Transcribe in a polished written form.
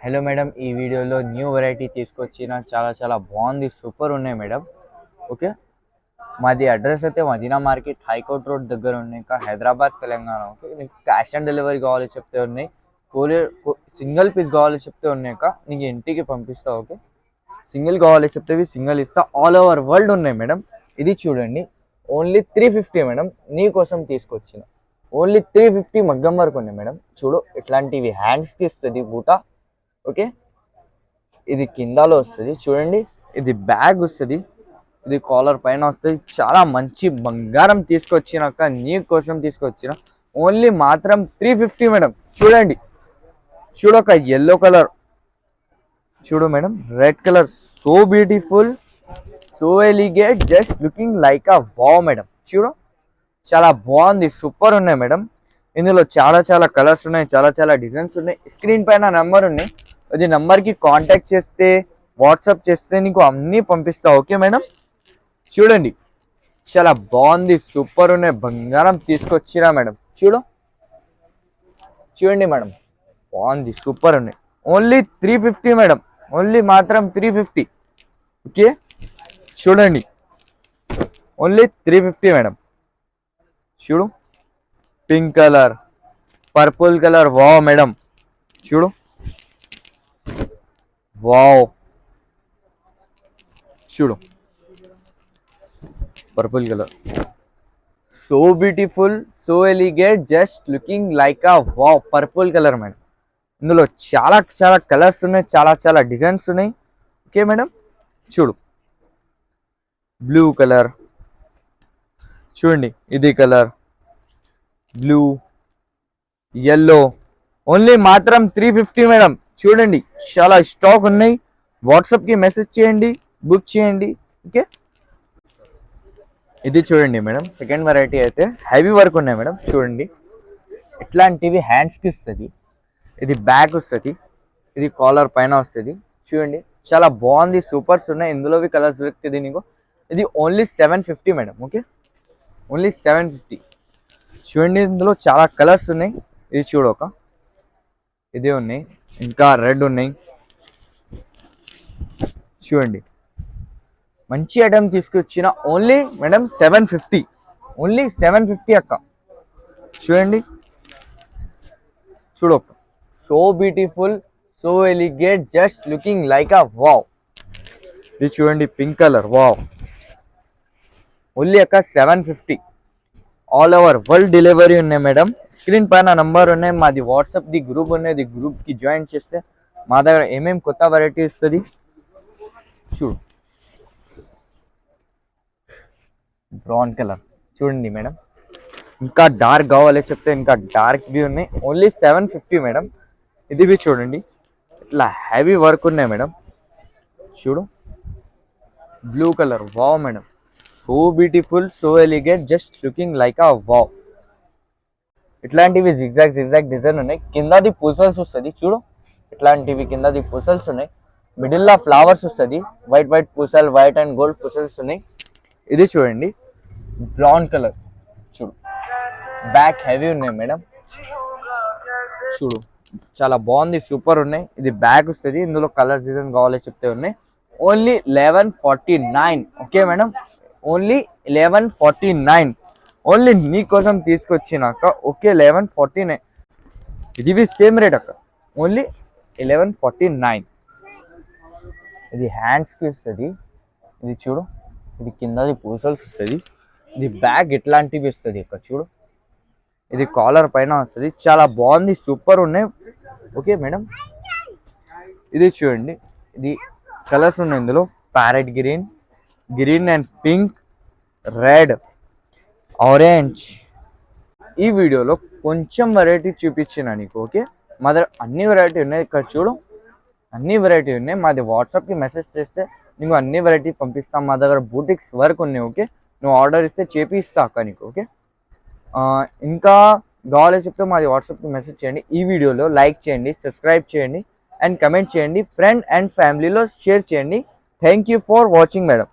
Hello madam, ఈ వీడియోలో new variety తీసుకొచ్చిన చాలా బాగుంది, సూపర్ ఉన్నాయి మేడం. ఓకే, మాది అడ్రస్ అయితే మదీనా మార్కెట్ హైకోర్ట్ రోడ్ దగ్గర ఉన్నాయి, ఇంకా హైదరాబాద్ తెలంగాణ. ఓకే, నీకు క్యాష్ ఆన్ డెలివరీ కావాలి చెప్తే ఉన్నాయి, కొరియర్ సింగిల్ పీస్ కావాలి చెప్తే ఉన్నాయి, నీకు ఇంటికి పంపిస్తా. ఓకే, సింగిల్ కావాలి చెప్తే సింగిల్ ఇస్తా. ఆల్ ఓవర్ వరల్డ్ ఉన్నాయి మేడం. ఇది చూడండి, ఓన్లీ 350 మేడం, నీ కోసం తీసుకొచ్చిన. ఓన్లీ 350 మగ్గం వరకు ఉన్నాయి మేడం. చూడు, ఇట్లాంటివి హ్యాండ్స్కి ఇస్తుంది బూటా. ఓకే, ఇది కిందలో వస్తుంది చూడండి, ఇది బ్యాగ్ వస్తుంది, ఇది కాలర్ పైన వస్తుంది. చాలా మంచి బంగారం తీసుకొచ్చినాక నీ కోసం తీసుకొచ్చిన. ఓన్లీ మాత్రం 350 మేడం. చూడండి, చూడొక ఎల్లో కలర్, చూడు madam, red colour, so beautiful, so ఎలిగేట్, just looking like a wow madam. చూడు, చాలా బాగుంది, సూపర్ ఉన్నాయి మేడం. ఇందులో చాలా కలర్స్ ఉన్నాయి, చాలా డిజైన్స్ ఉన్నాయి. స్క్రీన్ పైన నెంబర్ ఉన్నాయి, అది నెంబర్కి కాంటాక్ట్ చేస్తే, వాట్సాప్ చేస్తే నీకు అన్నీ పంపిస్తా. ఓకే మేడం, చూడండి, చాలా బాగుంది, సూపర్ ఉన్నాయి, బంగారం తీసుకొచ్చిరా మేడం. చూడండి మేడం, బాగుంది, సూపర్ ఉన్నాయి. ఓన్లీ 350 మేడం, ఓన్లీ మాత్రం 350. ఓకే, చూడండి, ఓన్లీ 350 మేడం. చూడు, pink colour, purple colour, wow madam. చూడు, వావ్, చూడు, purple colour, so beautiful, so ఎలిగేట్, just looking like a wow. Purple colour madam. ఇందులో చాలా కలర్స్ ఉన్నాయి, చాలా డిజైన్స్ ఉన్నాయి. ఓకే మేడం, చూడు, బ్లూ కలర్, చూడండి, ఇది కలర్ బ్లూ, ఎల్లో, ఓన్లీ మాత్రం 350 మేడం. చూడండి, చాలా స్టాక్ ఉన్నాయి. వాట్సాప్కి మెసేజ్ చేయండి, బుక్ చేయండి. ఓకే, ఇది చూడండి మేడం, సెకండ్ వెరైటీ అయితే హెవీ వర్క్ ఉన్నాయి మేడం. చూడండి, ఇట్లాంటివి హ్యాండ్స్కి వస్తుంది, ఇది బ్యాక్ వస్తుంది, ఇది కాలర్ పైన వస్తుంది. చూడండి, చాలా బాగుంది, సూపర్స్ ఉన్నాయి. ఇందులోవి కలర్స్ దొరుకుతుంది నీకు. ఇది ఓన్లీ 750 మేడం. Okay, only 750. చూడండి, ఇందులో చాలా కలర్స్ ఉన్నాయి. ఇది చూడక, ఇది ఉన్నాయి, ఇంకా రెడ్ ఉన్నాయి. చూడండి, మంచి ఐటమ్ తీసుకొచ్చిన. ఓన్లీ మేడం 750, ఓన్లీ 750 అక్క. చూడండి, చూడక, so beautiful, so ఎలిగేట్, just looking like a wow. ఇది చూడండి, పింక్ కలర్, వావ్. ఓన్లీ అక్క 750. ఆల్ ఓవర్ వరల్డ్ డెలివరీ ఉన్నాయి మేడం. స్క్రీన్ పైన నంబర్ ఉన్నాయి, మాది వాట్సాప్ ది గ్రూప్ ఉన్నది, గ్రూప్కి జాయిన్ చేస్తే మా దగ్గర ఏమేమి కొత్త వెరైటీ ఇస్తుంది. చూడు, బ్రౌన్ కలర్, చూడండి మేడం, ఇంకా డార్క్ కావాలి చెప్తే ఇంకా డార్క్ బి ఉన్నాయి. Only 750 madam. ఇది బి చూడండి, ఇట్లా హెవీ వర్క్ ఉన్నాయి మేడం. చూడు, blue colour, wow madam, so beautiful, so ఎలిగేట్, just looking like a wow. ఇట్లాంటివి జిగ్జాగ్ డిజైన్ ఉన్నాయి. కిందది పూసల్స్ వస్తుంది. చూడు, ఇట్లాంటివి కిందది పూసల్స్ ఉన్నాయి, మిడిల్లో ఫ్లవర్స్ వస్తుంది, వైట్ పూసల్, వైట్ అండ్ గోల్డ్ పూసల్స్ ఉన్నాయి. ఇది చూడండి, బ్రౌన్ కలర్, చూడు, బ్యాక్ హెవీ ఉన్నాయి మేడం. చూడు, చాలా బాగుంది, సూపర్ ఉన్నాయి. ఇది బ్యాగ్ వస్తుంది, ఇందులో కలర్ డిజైన్ కావాలి చెప్తే ఉన్నాయి. Only 1149. Okay madam, only 1149. Only నీ కోసం తీసుకొచ్చినాక. ఓకే, 1149. ఇది సేమ్ రేట్ అక్క, ఓన్లీ 1149. ఇది హ్యాండ్స్కి వస్తుంది. ఇది చూడు, ఇది కిందది పూసల్స్ వస్తుంది, ఇది బ్యాగ్ ఇట్లాంటివి వస్తుంది అక్క. చూడు, ఇది కాలర్ పైన వస్తుంది, చాలా బాగుంది, సూపర్ ఉన్నాయి. ఓకే మేడం, ఇది చూడండి, ఇది కలర్స్ ఉన్నాయి ఇందులో, parrot green and pink, red, orange. ఈ వీడియోలో కొంచెం వెరైటీ చూపించిన నీకు. ఓకే, మా దగ్గర అన్ని వెరైటీ ఉన్నాయి. ఇక్కడ చూడు, అన్ని వెరైటీ ఉన్నాయి. మాది వాట్సాప్కి మెసేజ్ చేస్తే నీకు అన్ని వెరైటీ పంపిస్తాం. మా దగ్గర బూటిక్స్ వర్క్ ఉన్నాయి. ఓకే, నువ్వు ఆర్డర్ ఇస్తే చేపిస్తా అక్క నీకు. ఓకే, ఇంకా కావాలి చెప్తే మాది వాట్సాప్కి మెసేజ్ చేయండి. ఈ వీడియోలో లైక్ చేయండి, సబ్స్క్రైబ్ చేయండి అండ్ కమెంట్ చేయండి. ఫ్రెండ్ అండ్ ఫ్యామిలీలో షేర్ చేయండి. Thank you for watching madam.